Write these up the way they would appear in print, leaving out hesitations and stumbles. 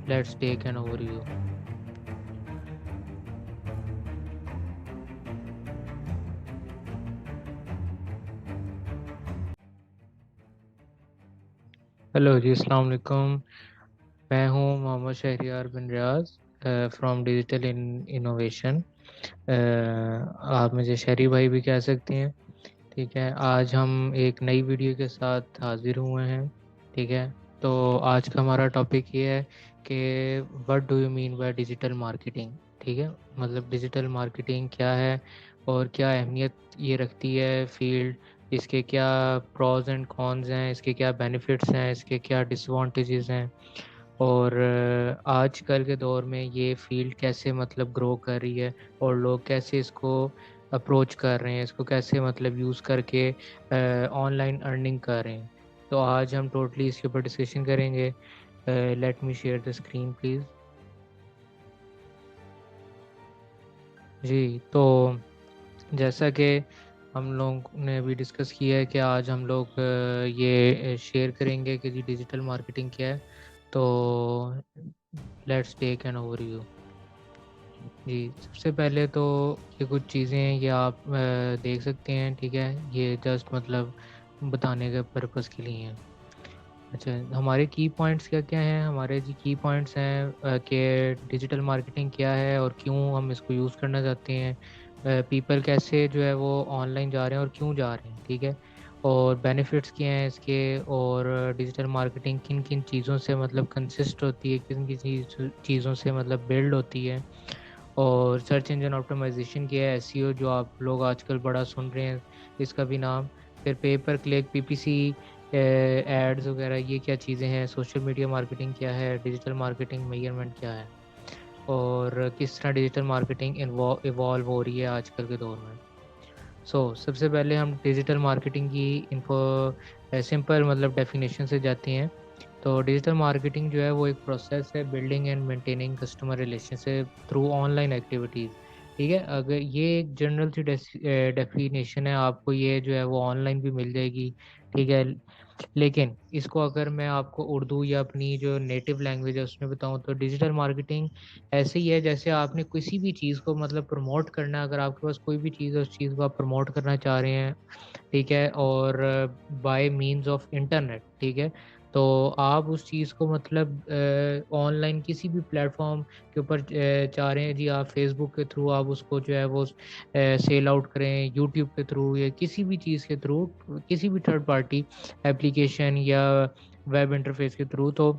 let's take an overview. Hello जी, अस्सलाम वालेकुम। मैं हूँ Mohammad Shahriyar bin Riyaz from Digital Innovation. आप मुझे शहरी भाई भी कह सकते हैं। ठीक है, आज हम एक नई वीडियो के साथ हाजिर हुए हैं। ठीक है, तो आज का हमारा टॉपिक ये है कि what do you mean by digital marketing. ठीक है, मतलब डिजिटल मार्केटिंग क्या है और क्या अहमियत ये रखती है फील्ड, इसके क्या प्रॉज एंड कॉन्स हैं, इसके क्या बेनिफिट्स हैं, इसके क्या डिसवांटेजेस हैं, और आजकल के दौर में ये फील्ड कैसे मतलब ग्रो कर रही है और लोग कैसे इसको अप्रोच कर रहे हैं, इसको कैसे मतलब यूज़ करके ऑनलाइन अर्निंग कर रहे हैं। तो आज हम टोटली इसके ऊपर डिस्कशन करेंगे। Let me share the screen please. जी, तो जैसा कि हम लोग ने अभी डिस्कस किया है कि आज हम लोग ये शेयर करेंगे कि जी डिजिटल मार्केटिंग क्या है। तो लेट्स टेक एन ओवरव्यू। जी, सबसे पहले तो ये कुछ चीज़ें हैं, ये आप देख सकते हैं। ठीक है, ये जस्ट मतलब बताने के पर्पज़ के लिए हैं। अच्छा, हमारे की पॉइंट्स क्या-क्या हैं? हमारे जी की पॉइंट्स हैं कि डिजिटल मार्केटिंग क्या है और क्यों हम इसको यूज़ करना चाहते हैं। पीपल कैसे जो है वो ऑनलाइन जा रहे हैं और क्यों जा रहे हैं, ठीक है? और बेनिफिट्स क्या हैं इसके, और डिजिटल मार्केटिंग किन-किन चीज़ों से मतलब कंसिस्ट होती है, किन-किन चीज़ों से मतलब बिल्ड होती है। और सर्च इंजन ऑप्टिमाइज़ेशन क्या है, एसईओ जो आप लोग आजकल बड़ा सुन रहे हैं इसका भी नाम। फिर पे पर क्लिक, पीपीसी, एड्स वगैरह, ये क्या चीज़ें हैं। सोशल मीडिया मार्केटिंग क्या है, डिजिटल मार्केटिंग मेजरमेंट क्या है, और किस तरह डिजिटल मार्केटिंग इवॉल्व हो रही है आजकल के दौर में। सबसे पहले हम डिजिटल मार्केटिंग की इन्फो सिंपल मतलब डेफिनेशन से जाते हैं। तो डिजिटल मार्केटिंग जो है वो एक प्रोसेस है building and maintaining customer relationship through online activities. ठीक है, अगर ये एक जनरल सी डेफिनेशन है, आपको ये जो है वो ऑनलाइन भी मिल जाएगी। ठीक है, लेकिन इसको अगर मैं आपको उर्दू या अपनी जो नेटिव लैंग्वेज है उसमें बताऊँ, तो डिजिटल मार्केटिंग ऐसे ही है जैसे आपने किसी भी चीज़ को मतलब प्रमोट करना है। अगर आपके पास कोई भी चीज़ है, उस चीज़ को आप प्रमोट करना चाह रहे हैं, ठीक है, और बाय मीन्स ऑफ इंटरनेट, ठीक है, तो आप उस चीज़ को मतलब ऑनलाइन किसी भी प्लेटफॉर्म के ऊपर चाह रहे हैं जी, आप फेसबुक के थ्रू आप उसको जो है वो सेल आउट करें, यूट्यूब के थ्रू या किसी भी चीज़ के थ्रू, किसी भी थर्ड पार्टी एप्लीकेशन या वेब इंटरफेस के थ्रू, तो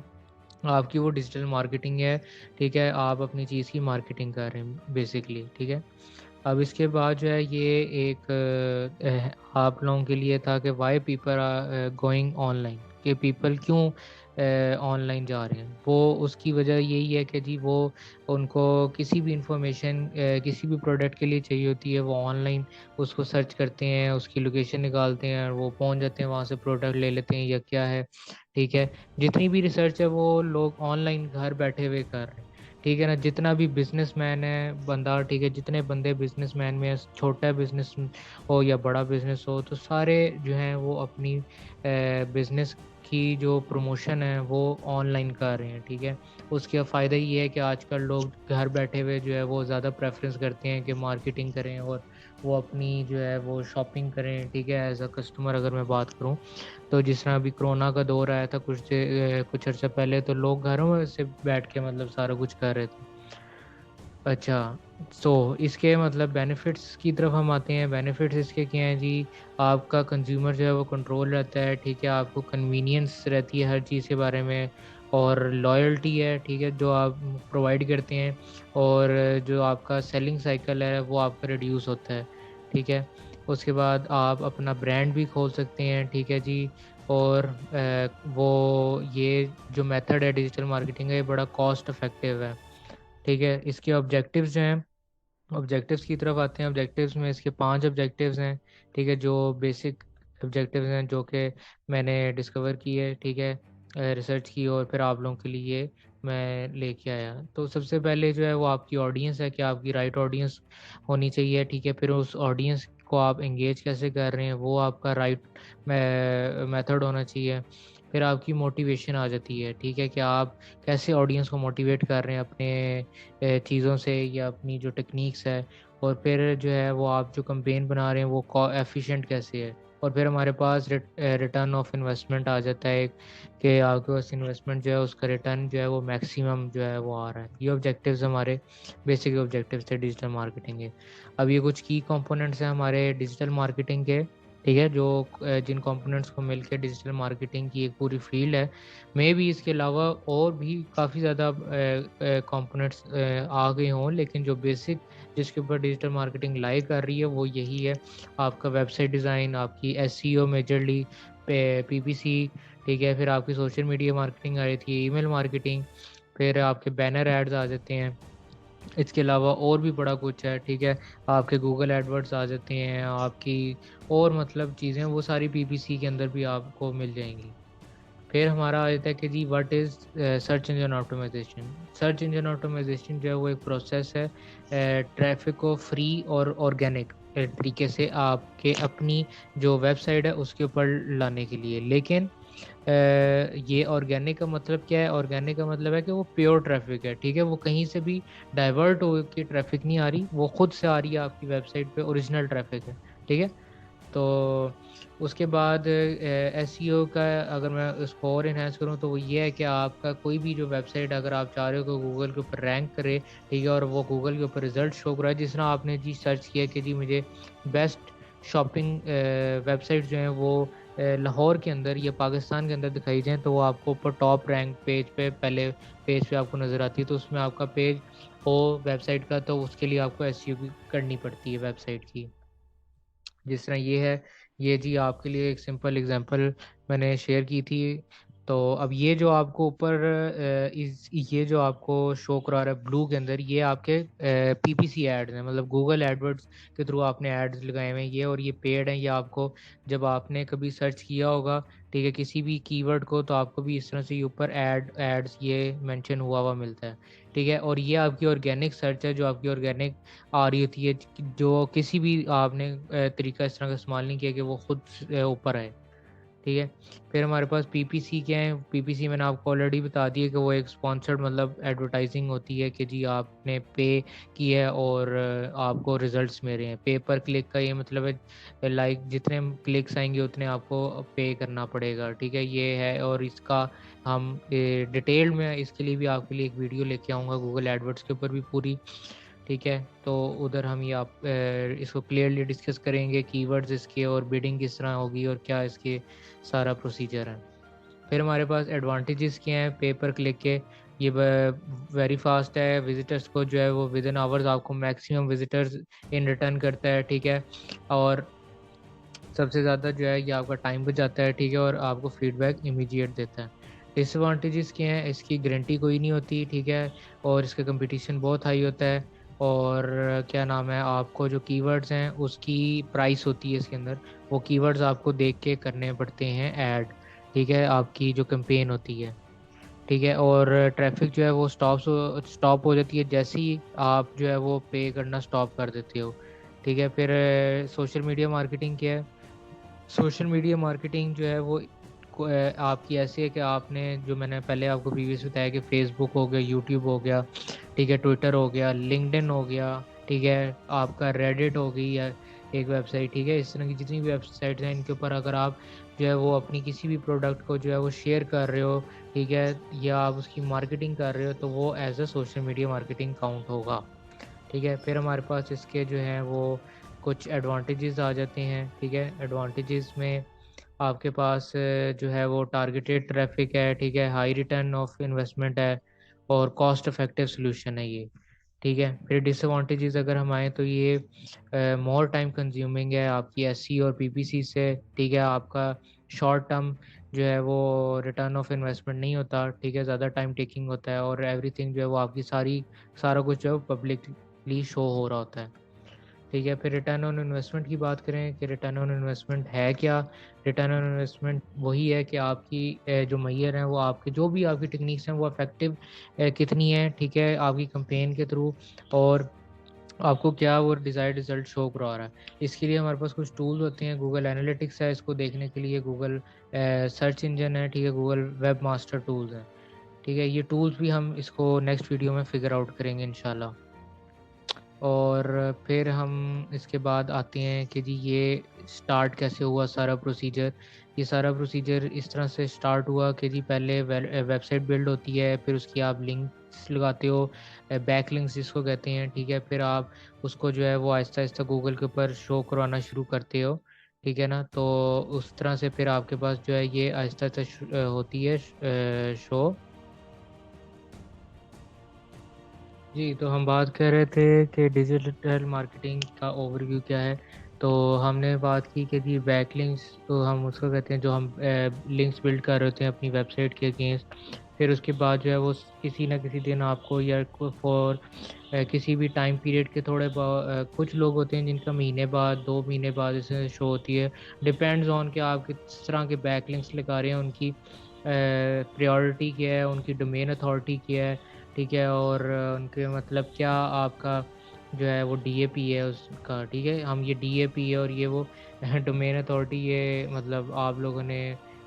आपकी वो डिजिटल मार्केटिंग है। ठीक है, आप अपनी चीज़ की मार्केटिंग कर रहे हैं बेसिकली। ठीक है, अब इसके बाद जो है ये एक आप लोगों के लिए था कि why people are going online, कि पीपल क्यों ऑनलाइन जा रहे हैं। वो उसकी वजह यही है कि जी वो उनको किसी भी इंफॉर्मेशन किसी भी प्रोडक्ट के लिए चाहिए होती है, वो ऑनलाइन उसको सर्च करते हैं, उसकी लोकेशन निकालते हैं और वो पहुंच जाते हैं, वहाँ से प्रोडक्ट ले लेते हैं या क्या है। ठीक है, जितनी भी रिसर्च है वो लोग ऑनलाइन घर बैठे हुए कर रहे हैं। ठीक है ना, जितना भी बिजनेसमैन है बंदा, ठीक है, जितने बंदे बिजनेसमैन में, छोटा बिजनेस हो या बड़ा बिजनेस हो, तो सारे जो हैं वो अपनी बिजनेस की जो प्रमोशन है वो ऑनलाइन कर रहे हैं। ठीक है, उसका फ़ायदा ये है कि आजकल लोग घर बैठे हुए जो है वो ज़्यादा प्रेफरेंस करते हैं कि मार्केटिंग करें और वो अपनी जो है वो शॉपिंग करें। ठीक है, एज अ कस्टमर अगर मैं बात करूं, तो जिस तरह अभी कोरोना का दौर आया था कुछ अर्सा पहले, तो लोग घरों में से बैठ के मतलब सारा कुछ कर रहे थे। अच्छा, इसके मतलब बेनिफिट्स की तरफ हम आते हैं। बेनिफिट्स इसके क्या हैं जी, आपका कंज्यूमर जो है वो कंट्रोल रहता है। ठीक है, आपको कन्वीनियंस रहती है हर चीज़ के बारे में, और लॉयल्टी है, ठीक है, जो आप प्रोवाइड करते हैं, और जो आपका सेलिंग साइकिल है वो आपका रिड्यूस होता है। ठीक है, उसके बाद आप अपना ब्रांड भी खोल सकते हैं। ठीक है जी, और वो ये जो मेथड है डिजिटल मार्केटिंग का, ये बड़ा कॉस्ट इफेक्टिव है। ठीक है, इसके ऑब्जेक्टिव्स जो हैं, ऑब्जेक्टिव्स की तरफ आते हैं। ऑब्जेक्टिव्स में इसके 5 ऑब्जेक्टिव्स हैं। ठीक है, जो बेसिक ऑब्जेक्टिव्स हैं जो कि मैंने डिस्कवर किए, ठीक है, रिसर्च की और फिर आप लोगों के लिए मैं लेके आया। तो सबसे पहले जो है वो आपकी ऑडियंस है कि आपकी राइट ऑडियंस होनी चाहिए। ठीक है, फिर उस ऑडियंस को आप एंगेज कैसे कर रहे हैं वो आपका राइट मेथड होना चाहिए। फिर आपकी मोटिवेशन आ जाती है, ठीक है, कि आप कैसे ऑडियंस को मोटिवेट कर रहे हैं अपने चीज़ों से या अपनी जो टेक्निक्स है। और फिर जो है वो आप जो कैंपेन बना रहे हैं वो एफिशिएंट कैसे है। और फिर हमारे पास रिटर्न ऑफ इन्वेस्टमेंट आ जाता है कि आपके पास इन्वेस्टमेंट जो है उसका रिटर्न जो है वो मैक्सिमम जो है वो आ रहा है। ये ऑब्जेक्टिव्स हमारे बेसिक ऑब्जेक्टिव्स थे डिजिटल मार्केटिंग के। अब ये कुछ की कंपोनेंट्स हैं हमारे डिजिटल मार्केटिंग के, ठीक है, जो जिन कंपोनेंट्स को मिलकर डिजिटल मार्केटिंग की एक पूरी फील्ड है। मे भी इसके अलावा और भी काफ़ी ज़्यादा कंपोनेंट्स आ गए हों, लेकिन जो बेसिक जिसके ऊपर डिजिटल मार्केटिंग लाई कर रही है वो यही है। आपका वेबसाइट डिज़ाइन, आपकी एसईओ मेजरली, पीपीसी, ठीक है, फिर आपकी सोशल मीडिया मार्केटिंग आ रही थी, ईमेल मार्केटिंग, फिर आपके बैनर एड्स आ जाते हैं। इसके अलावा और भी बड़ा कुछ है, ठीक है, आपके गूगल एडवर्ड्स आ जाते हैं, आपकी और मतलब चीज़ें वो सारी पीपीसी के अंदर भी आपको मिल जाएंगी। फिर हमारा आ जाता है कि जी what is search engine optimisation. Search engine optimisation जो है वो एक प्रोसेस है ट्रैफिक को फ्री और ऑर्गेनिक तरीके से आपके अपनी जो वेबसाइट है उसके ऊपर लाने के लिए। लेकिन ये ऑर्गेनिक का मतलब क्या है? ऑर्गेनिक का मतलब है कि वो प्योर ट्रैफिक है, ठीक है, वो कहीं से भी डाइवर्ट हो के ट्रैफिक नहीं आ रही, वो खुद से आ रही है आपकी वेबसाइट पे, ओरिजिनल ट्रैफिक है, ठीक है। तो उसके बाद एसईओ का अगर मैं उसको और इन्हांस करूँ तो वो ये है कि आपका कोई भी जो वेबसाइट अगर आप चाह रहे हो कि गूगल के ऊपर रैंक करे, ठीक है, और वो गूगल के ऊपर रिजल्ट शो करा है, जिस तरह आपने जी सर्च किया कि जी मुझे बेस्ट शॉपिंग वेबसाइट जो है वो लाहौर के अंदर या पाकिस्तान के अंदर दिखाई जाए, तो वो आपको ऊपर टॉप रैंक पेज पे पहले पेज पे आपको नज़र आती है। तो उसमें आपका पेज हो वेबसाइट का, तो उसके लिए आपको एसईओ भी करनी पड़ती है वेबसाइट की। जिस तरह ये है, ये जी आपके लिए एक सिंपल एग्जांपल मैंने शेयर की थी। तो अब ये जो आपको ऊपर इस ये जो आपको शो करा रहा है ब्लू के अंदर, ये आपके पीपीसी एड्स हैं, मतलब गूगल एडवर्ड्स के थ्रू आपने एड्स लगाए हुए हैं ये, और ये पेड हैं। ये आपको जब आपने कभी सर्च किया होगा, ठीक है, किसी भी कीवर्ड को, तो आपको भी इस तरह से ये ऊपर एड्स ये मेंशन हुआ हुआ मिलता है, ठीक है। और ये आपकी ऑर्गेनिक सर्च है जो आपकी ऑर्गेनिक आ रही होती है, जो किसी भी आपने तरीका इस तरह का इस्तेमाल नहीं किया कि वो खुद ऊपर आए, ठीक है। फिर हमारे पास पीपीसी क्या है? पीपीसी मैंने आपको ऑलरेडी बता दिया कि वो एक स्पॉन्सर्ड मतलब एडवर्टाइजिंग होती है कि जी आपने पे किया है और आपको रिजल्ट्स मिल रहे हैं। पे पर क्लिक का ये मतलब है लाइक जितने क्लिक्स आएंगे उतने आपको पे करना पड़ेगा, ठीक है, ये है। और इसका हम डिटेल में इसके लिए भी आपके लिए एक वीडियो लेके आऊँगा गूगल एडवर्ड्स के ऊपर भी पूरी, ठीक है। तो उधर हम ये आप इसको क्लियरली डिस्कस करेंगे कीवर्ड्स इसके और बिडिंग किस तरह होगी और क्या इसके सारा प्रोसीजर है। फिर हमारे पास एडवांटेजेस क्या हैं पे पर क्लिक के? ये वेरी फास्ट है, विजिटर्स को जो है वो विद इन आवर्स आपको मैक्सिमम विजिटर्स इन रिटर्न करता है, ठीक है। और सबसे ज़्यादा जो है ये आपका टाइम बचाता है, ठीक है, और आपको फीडबैक इमीडिएट देता है। डिसएडवांटेजेस क्या हैं? इसकी गारंटी कोई नहीं होती, ठीक है, और इसका कंपटीशन बहुत हाई होता है। और क्या नाम है, आपको जो कीवर्ड्स हैं उसकी प्राइस होती है इसके अंदर, वो कीवर्ड्स आपको देख के करने पड़ते हैं ऐड, ठीक है, आपकी जो कैंपेन होती है, ठीक है। और ट्रैफिक जो है वो स्टॉप हो जाती है जैसे ही आप जो है वो पे करना स्टॉप कर देते हो, ठीक है। फिर सोशल मीडिया मार्केटिंग क्या है? सोशल मीडिया मार्केटिंग जो है वो आपकी ऐसी है कि आपने जो मैंने पहले आपको प्रीवियस बताया कि फेसबुक हो गया, यूट्यूब हो गया, ठीक है, ट्विटर हो गया, लिंक्डइन हो गया, ठीक है, आपका रेडिट हो गई या एक वेबसाइट, ठीक है, इस तरह की जितनी भी वेबसाइट्स हैं इनके ऊपर अगर आप जो है वो अपनी किसी भी प्रोडक्ट को जो है वो शेयर कर रहे हो, ठीक है, या आप उसकी मार्केटिंग कर रहे हो, तो वो as a social media marketing count होगा, ठीक है। फिर हमारे पास इसके जो हैं वो कुछ एडवांटेजेस आ जाते हैं, ठीक है। एडवांटेजेस में आपके पास जो है वो टारगेटेड ट्रैफिक है, ठीक है, हाई रिटर्न ऑफ इन्वेस्टमेंट है और कॉस्ट इफेक्टिव सोल्यूशन है ये, ठीक है। फिर डिसएडवांटेजेस अगर हम आए तो ये मोर टाइम कंज्यूमिंग है आपकी एससी और पीपीसी से, ठीक है, आपका शॉर्ट टर्म जो है वो रिटर्न ऑफ इन्वेस्टमेंट नहीं होता, ठीक है, ज़्यादा टाइम टेकिंग होता है, और एवरीथिंग जो है वो आपकी सारा कुछ जो है पब्लिकली शो हो रहा होता है, ठीक है। फिर रिटर्न ऑन इन्वेस्टमेंट की बात करें कि रिटर्न ऑन इन्वेस्टमेंट है क्या? रिटर्न ऑन इन्वेस्टमेंट वही है कि आपकी जो मैयर हैं वो आपके जो भी आपकी टेक्निक्स हैं वो इफेक्टिव कितनी है, ठीक है, आपकी कंपेन के थ्रू, और आपको क्या वो डिज़ायर्ड रिजल्ट शो करवा रहा है। इसके लिए हमारे पास कुछ टूल्स होते हैं, गूगल एनालिटिक्स है इसको देखने के लिए, गूगल सर्च इंजन है, ठीक है, गूगल वेब मास्टर टूल्स हैं, ठीक है। ये टूल्स भी हम इसको नेक्स्ट वीडियो में फिगर आउट करेंगे इंशाल्लाह। और फिर हम इसके बाद आते हैं कि जी ये स्टार्ट कैसे हुआ सारा प्रोसीजर। ये सारा प्रोसीजर इस तरह से स्टार्ट हुआ कि जी पहले वेबसाइट बिल्ड होती है, फिर उसकी आप लिंक्स लगाते हो, बैक लिंक्स जिसको कहते हैं, ठीक है। फिर आप उसको जो है वो आहिस्ता आहिस्ता गूगल के ऊपर शो करवाना शुरू करते हो, ठीक है ना। तो उस तरह से फिर आपके पास जो है ये आहिस्ता आहिस्ता होती है शो। जी, तो हम बात कर रहे थे कि डिजिटल मार्केटिंग का ओवरव्यू क्या है। तो हमने बात की कि जी बैकलिंक्स, तो हम उसको कहते हैं जो हम लिंक्स बिल्ड कर रहे होते हैं अपनी वेबसाइट के अगेंस्ट। फिर उसके बाद जो है वो किसी ना किसी दिन आपको या फॉर किसी भी टाइम पीरियड के कुछ लोग होते हैं जिनका महीने बाद 2 महीने बाद इसे शो होती है। डिपेंड्स ऑन कि आप किस तरह के बैकलिंक्स लगा रहे हैं, उनकी प्रायोरिटी क्या है, उनकी डोमेन अथॉरिटी क्या है, ठीक है। और उनके मतलब क्या आपका जो है वो डीएपी है उसका, ठीक है। हम ये डीएपी है और ये वो डोमेन अथॉरिटी, ये मतलब आप लोगों ने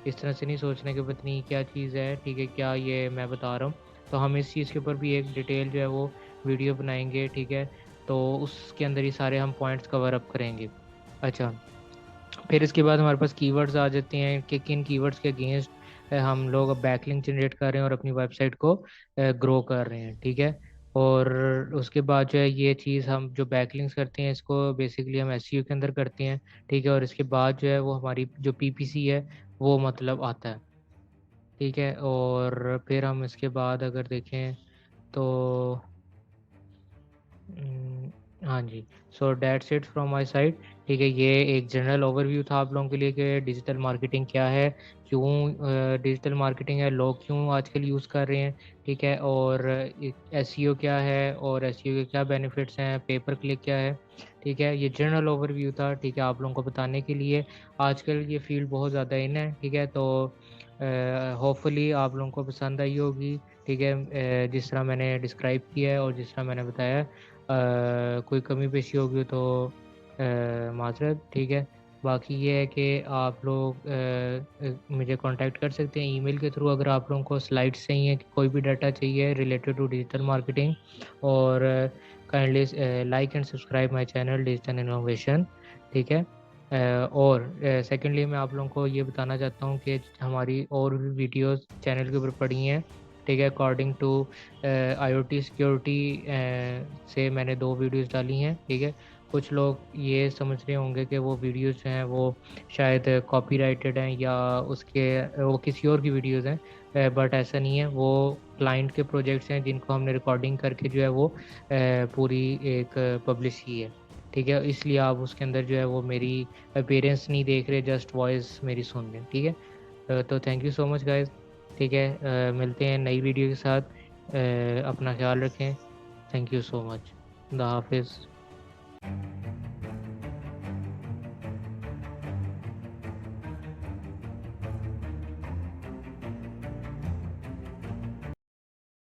इस तरह से नहीं सोचने कि पता नहीं क्या चीज़ है, ठीक है, क्या ये मैं बता रहा हूँ। तो हम इस चीज़ के ऊपर भी एक डिटेल जो है वो वीडियो बनाएंगे, ठीक है। तो उसके अंदर ही सारे हम पॉइंट्स कवर अप करेंगे। अच्छा, फिर इसके बाद हमारे पास कीवर्ड्स आ जाते हैं कि किन कीवर्ड्स के अगेंस्ट हम लोग अब बैकलिंक जनरेट कर रहे हैं और अपनी वेबसाइट को ग्रो कर रहे हैं, ठीक है। और उसके बाद जो है ये चीज़ हम जो बैकलिंक्स करते हैं इसको बेसिकली हम एसईओ के अंदर करते हैं, ठीक है। और इसके बाद जो है वो हमारी जो पीपीसी है वो मतलब आता है, ठीक है। और फिर हम इसके बाद अगर देखें तो हाँ जी। So that's it from my side, ठीक है। ये एक जनरल ओवरव्यू था आप लोगों के लिए कि डिजिटल मार्केटिंग क्या है, क्यों डिजिटल मार्केटिंग है, लोग क्यों आजकल यूज़ कर रहे हैं, ठीक है। और एसईओ क्या है और एसईओ के क्या बेनिफिट्स हैं, पेपर क्लिक क्या है, ठीक है। ये जनरल ओवरव्यू था, ठीक है, आप लोगों को बताने के लिए। आजकल ये फील्ड बहुत ज़्यादा इन है, ठीक है। तो होपफुली आप लोगों को पसंद आई होगी, ठीक है। जिस तरह मैंने डिस्क्राइब किया है और जिस तरह मैंने बताया, कोई कमी पेशी होगी तो माज़रत, ठीक है। बाकी ये है कि आप लोग मुझे कांटेक्ट कर सकते हैं ईमेल के थ्रू अगर आप लोगों को स्लाइड्स चाहिए, कोई भी डाटा चाहिए रिलेटेड टू डिजिटल मार्केटिंग। और kindly like and subscribe my channel digital innovation, ठीक है। और सेकेंडली मैं आप लोगों को ये बताना चाहता हूँ कि हमारी और भी वीडियोस चैनल के ऊपर पड़ी हैं, ठीक है। अकॉर्डिंग टू आईओटी सिक्योरिटी से मैंने 2 वीडियोस डाली हैं, ठीक है। कुछ लोग ये समझ रहे होंगे कि वो वीडियोस जो हैं वो शायद कॉपीराइटेड हैं या उसके वो किसी और की वीडियोस हैं, बट ऐसा नहीं है। वो क्लाइंट के प्रोजेक्ट्स हैं जिनको हमने रिकॉर्डिंग करके जो है वो पूरी एक पब्लिश की है, ठीक है। इसलिए आप उसके अंदर जो है वो मेरी अपीयरेंस नहीं देख रहे, जस्ट वॉइस मेरी सुन रहे, ठीक है। तो thank you so much guys, ठीक है। मिलते हैं नई वीडियो के साथ। अपना ख्याल रखें। Thank you so much. खुदा हाफिज़।